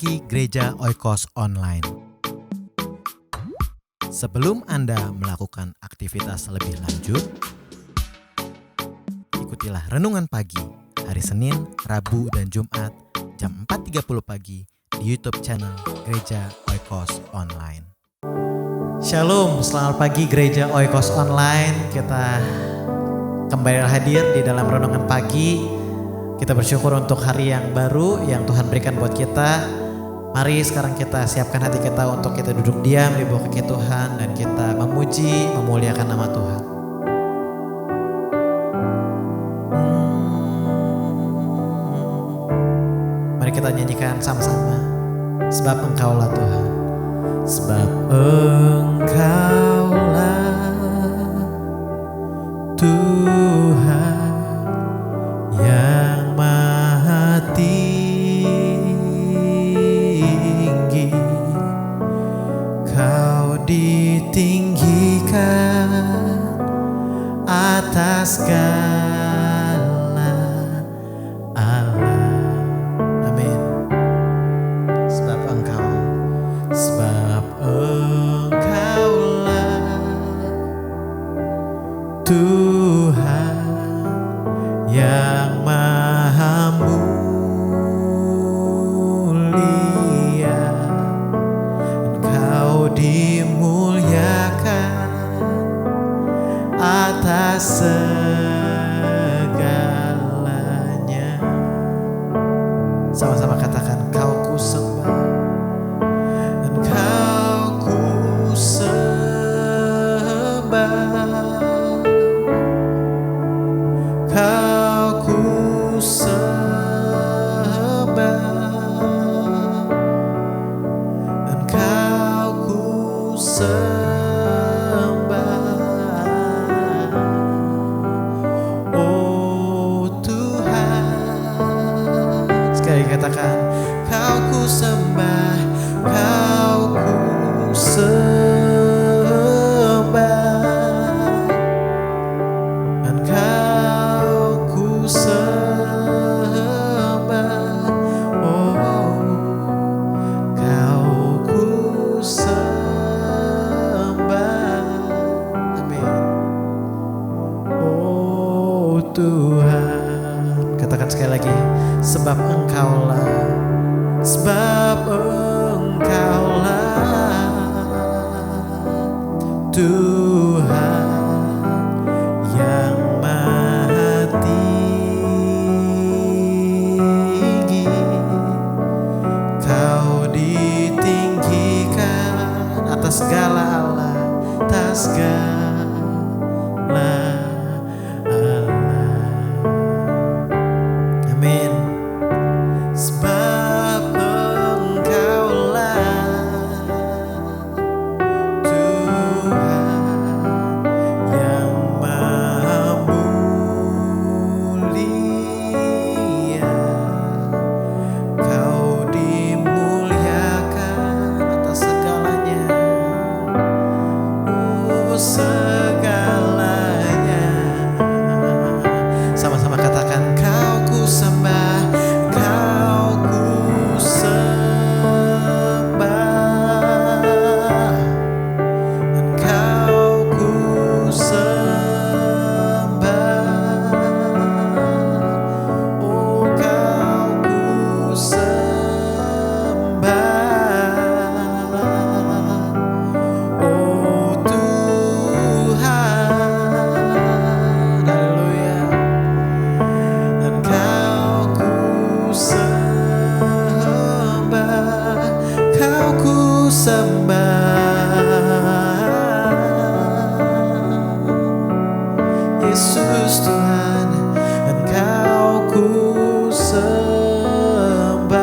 Pagi Gereja Oikos Online. Sebelum Anda melakukan aktivitas lebih lanjut, ikutilah Renungan Pagi hari Senin, Rabu, dan Jumat jam 4.30 pagi di YouTube channel Gereja Oikos Online. Shalom, selamat pagi Gereja Oikos Online. Kita kembali hadir di dalam Renungan Pagi. Kita bersyukur untuk hari yang baru yang Tuhan berikan buat kita. Mari sekarang kita siapkan hati kita untuk kita duduk diam di bawah kaki Tuhan dan kita memuji, memuliakan nama Tuhan. Mari kita nyanyikan sama-sama. Sebab Engkaulah Tuhan. Sebab Engkaulah Tuhan yang Maha Tinggi. Kau ditinggikan atas segala Allah. Amin. Sebab Engkaulah Tuhan yang Maha Mulia. Engkau dimuliakan atas segalanya. Sama-sama katakan, Kau ku sembah, Engkau ku sembah, Kau ku sembah, Engkau ku sembah, oh Tuhan. Sekali katakan, Kau ku sembah, Kau ku sembah, Engkau ku sembah, oh Kau ku sembah. Amin. Oh Tuhan. Katakan sekali lagi, sebab Engkaulah, sebab Engkaulah Tuhan yang Maha Tinggi. Kau ditinggikan atas segala Allah, atas segala Allah. Amin. Sebab Engkaulah Tuhan yang Maha Mulia. Kau dimuliakan atas segalanya, oh segalanya. Sama-sama katakan, Kau ku sembah, Kau ku sembah, Engkau ku sembah, oh Kau ku sembah, oh Tuhan. Haleluya. Engkau ku sembah, Kau ku sembah, Yesus Tuhan. Engkau ku sembah,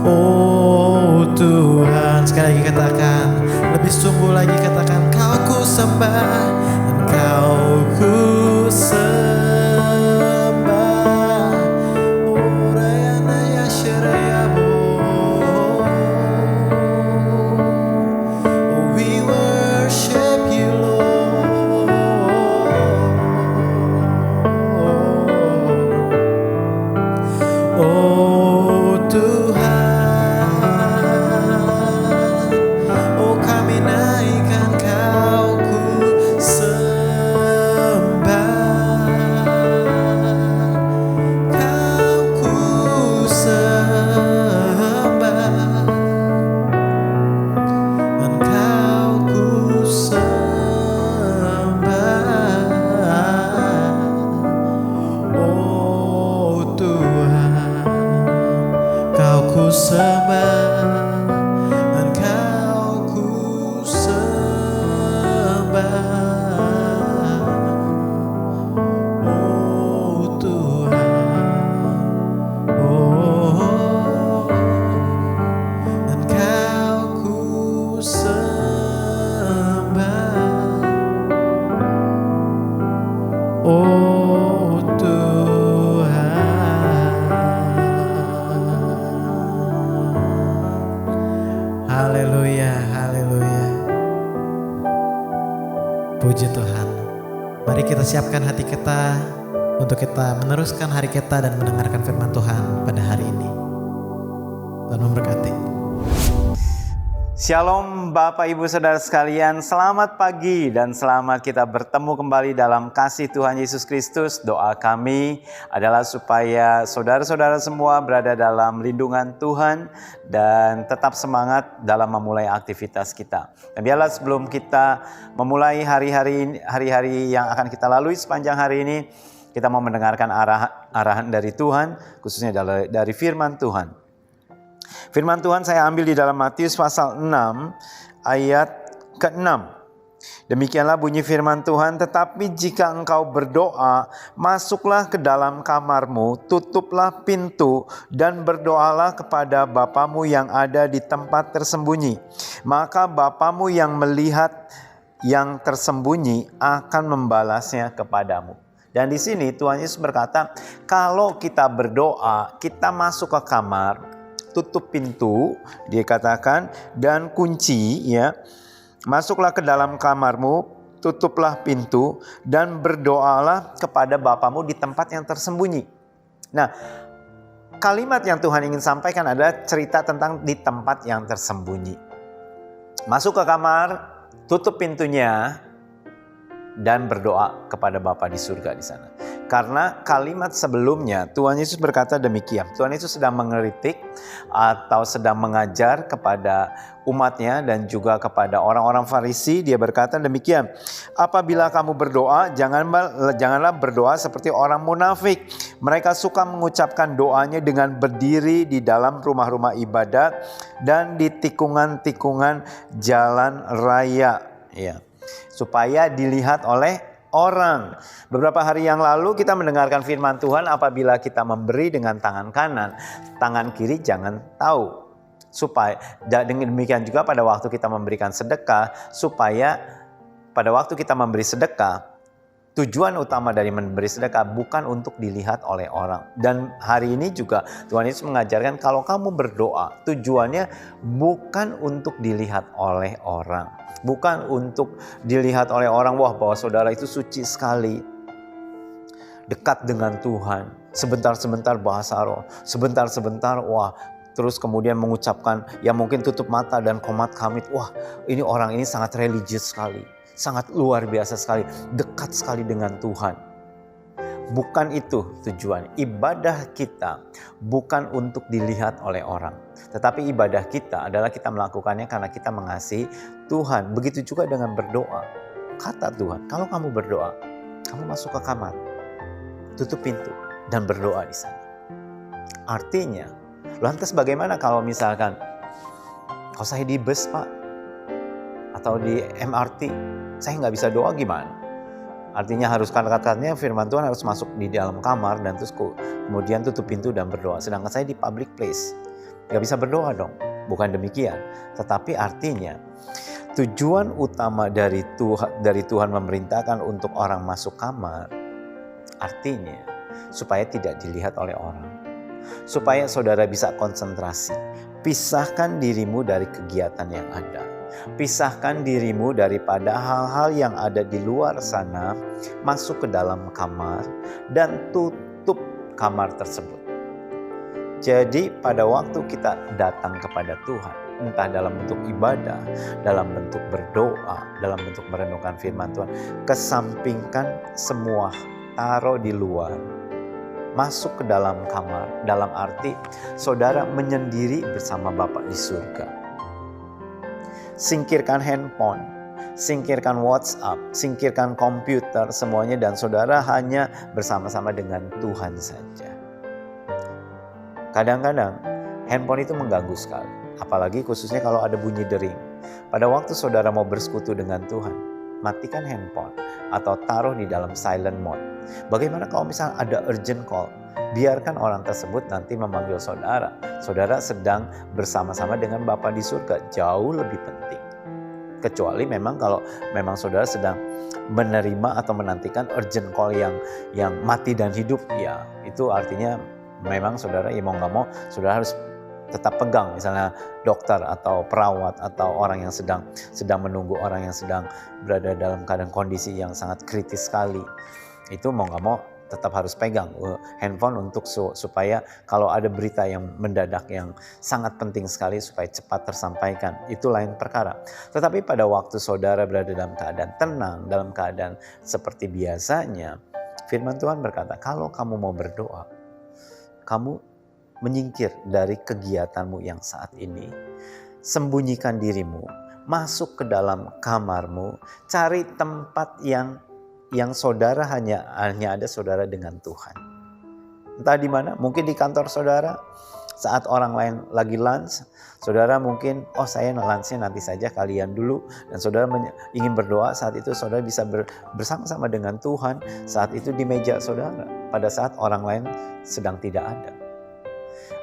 oh Tuhan. Sekali lagi katakan, lebih sungguh lagi katakan, Kau ku sembah, Engkau ku sembah, oh Rayana Yasharayabo. Oh, we worship you, Lord. Oh Puji Tuhan. Mari kita siapkan hati kita untuk kita meneruskan hari kita dan mendengarkan firman Tuhan pada hari ini. Tuhan memberkati. Shalom Bapak Ibu Saudara sekalian, selamat pagi dan selamat kita bertemu kembali dalam kasih Tuhan Yesus Kristus. Doa kami adalah supaya saudara-saudara semua berada dalam lindungan Tuhan dan tetap semangat dalam memulai aktivitas kita. Dan biarlah sebelum kita memulai hari-hari yang akan kita lalui sepanjang hari ini, kita mau mendengarkan arahan dari Tuhan, khususnya dari firman Tuhan. Firman Tuhan saya ambil di dalam Matius pasal 6 ayat ke-6. Demikianlah bunyi firman Tuhan, tetapi jika engkau berdoa, masuklah ke dalam kamarmu, tutuplah pintu dan berdoalah kepada Bapamu yang ada di tempat tersembunyi. Maka Bapamu yang melihat yang tersembunyi akan membalasnya kepadamu. Dan di sini Tuhan Yesus berkata, kalau kita berdoa, kita masuk ke kamar, tutup pintu, dia katakan, dan kunci, ya. Masuklah ke dalam kamarmu, tutuplah pintu, dan berdoalah kepada Bapamu di tempat yang tersembunyi. Nah, kalimat yang Tuhan ingin sampaikan adalah cerita tentang di tempat yang tersembunyi. Masuk ke kamar, tutup pintunya, dan berdoa kepada Bapa di surga di sana. Karena kalimat sebelumnya Tuhan Yesus berkata demikian. Tuhan Yesus sedang mengeritik atau sedang mengajar kepada umatnya dan juga kepada orang-orang Farisi. Dia berkata demikian. Apabila kamu berdoa, janganlah berdoa seperti orang munafik. Mereka suka mengucapkan doanya dengan berdiri di dalam rumah-rumah ibadat dan di tikungan-tikungan jalan raya. Ya, supaya dilihat oleh orang. Beberapa hari yang lalu kita mendengarkan firman Tuhan, apabila kita memberi dengan tangan kanan, tangan kiri jangan tahu. Supaya dengan demikian juga pada waktu kita memberikan sedekah, supaya pada waktu kita memberi sedekah, tujuan utama dari memberi sedekah bukan untuk dilihat oleh orang. Dan hari ini juga Tuhan Yesus mengajarkan kalau kamu berdoa, tujuannya bukan untuk dilihat oleh orang. Bukan untuk dilihat oleh orang, wah bahwa saudara itu suci sekali, dekat dengan Tuhan, sebentar-sebentar bahasa roh, sebentar-sebentar wah, terus kemudian mengucapkan yang mungkin tutup mata dan qomat kamit, wah ini orang ini sangat religius sekali, sangat luar biasa sekali, dekat sekali dengan Tuhan. Bukan itu tujuan. Ibadah kita bukan untuk dilihat oleh orang. Tetapi ibadah kita adalah kita melakukannya karena kita mengasihi Tuhan. Begitu juga dengan berdoa. Kata Tuhan, kalau kamu berdoa, kamu masuk ke kamar, tutup pintu, dan berdoa di sana. Artinya, lantas bagaimana kalau misalkan, kalau saya di bus Pak, atau di MRT, saya nggak bisa doa gimana? Artinya harus kata-katanya firman Tuhan harus masuk di dalam kamar dan terus kemudian tutup pintu dan berdoa. Sedangkan saya di public place, gak bisa berdoa dong. Bukan demikian. Tetapi artinya tujuan utama dari Tuhan memerintahkan untuk orang masuk kamar, artinya supaya tidak dilihat oleh orang. Supaya saudara bisa konsentrasi. Pisahkan dirimu dari kegiatan yang ada. Pisahkan dirimu daripada hal-hal yang ada di luar sana, masuk ke dalam kamar dan tutup kamar tersebut. Jadi pada waktu kita datang kepada Tuhan, entah dalam bentuk ibadah, dalam bentuk berdoa, dalam bentuk merenungkan firman Tuhan, kesampingkan semua, taruh di luar, masuk ke dalam kamar, dalam arti saudara menyendiri bersama Bapa di surga. Singkirkan handphone, singkirkan WhatsApp, singkirkan komputer, semuanya, dan saudara hanya bersama-sama dengan Tuhan saja. Kadang-kadang handphone itu mengganggu sekali, apalagi khususnya kalau ada bunyi dering. Pada waktu saudara mau bersekutu dengan Tuhan, matikan handphone atau taruh di dalam silent mode. Bagaimana kalau misalnya ada urgent call? Biarkan orang tersebut nanti memanggil saudara. Saudara sedang bersama-sama dengan Bapa di surga, jauh lebih penting. Kecuali memang kalau memang saudara sedang menerima atau menantikan urgent call yang mati dan hidup, ya itu artinya memang saudara ya mau nggak mau saudara harus tetap pegang, misalnya dokter atau perawat atau orang yang sedang menunggu, orang yang sedang berada dalam keadaan kondisi yang sangat kritis sekali. Itu mau nggak mau tetap harus pegang handphone untuk supaya kalau ada berita yang mendadak yang sangat penting sekali supaya cepat tersampaikan. Itu lain perkara. Tetapi pada waktu saudara berada dalam keadaan tenang, dalam keadaan seperti biasanya, firman Tuhan berkata, kalau kamu mau berdoa, kamu menyingkir dari kegiatanmu yang saat ini, sembunyikan dirimu, masuk ke dalam kamarmu, cari tempat yang saudara hanya ada saudara dengan Tuhan. Entah di mana, mungkin di kantor saudara, saat orang lain lagi lunch, saudara mungkin, saya lunchnya nanti saja, kalian dulu. Dan saudara ingin berdoa, saat itu saudara bisa bersama-sama dengan Tuhan, saat itu di meja saudara, pada saat orang lain sedang tidak ada.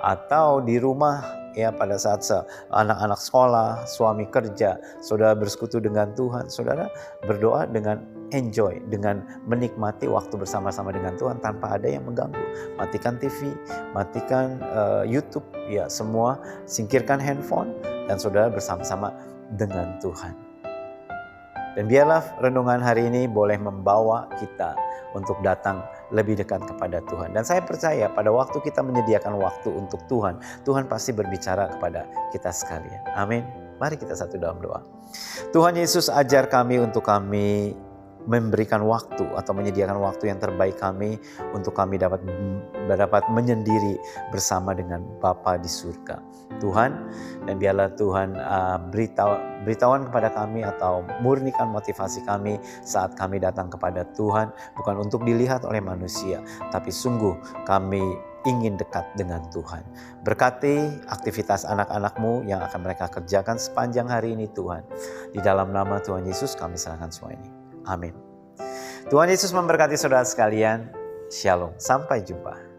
Atau di rumah, ya pada saat anak-anak sekolah, suami kerja, saudara bersekutu dengan Tuhan, saudara berdoa dengan enjoy, dengan menikmati waktu bersama-sama dengan Tuhan tanpa ada yang mengganggu. Matikan TV, matikan YouTube, ya semua, singkirkan handphone, dan saudara bersama-sama dengan Tuhan. Dan biarlah renungan hari ini boleh membawa kita untuk datang lebih dekat kepada Tuhan. Dan saya percaya pada waktu kita menyediakan waktu untuk Tuhan, Tuhan pasti berbicara kepada kita sekalian. Amin. Mari kita satu dalam doa. Tuhan Yesus, ajar kami untuk kami memberikan waktu atau menyediakan waktu yang terbaik kami untuk kami dapat menyendiri bersama dengan Bapa di surga. Tuhan, dan biarlah Tuhan beritahuan kepada kami atau murnikan motivasi kami saat kami datang kepada Tuhan, bukan untuk dilihat oleh manusia, tapi sungguh kami ingin dekat dengan Tuhan. Berkati aktivitas anak-anak-Mu yang akan mereka kerjakan sepanjang hari ini Tuhan. Di dalam nama Tuhan Yesus kami serahkan semua ini. Amin. Tuhan Yesus memberkati saudara sekalian. Shalom. Sampai jumpa.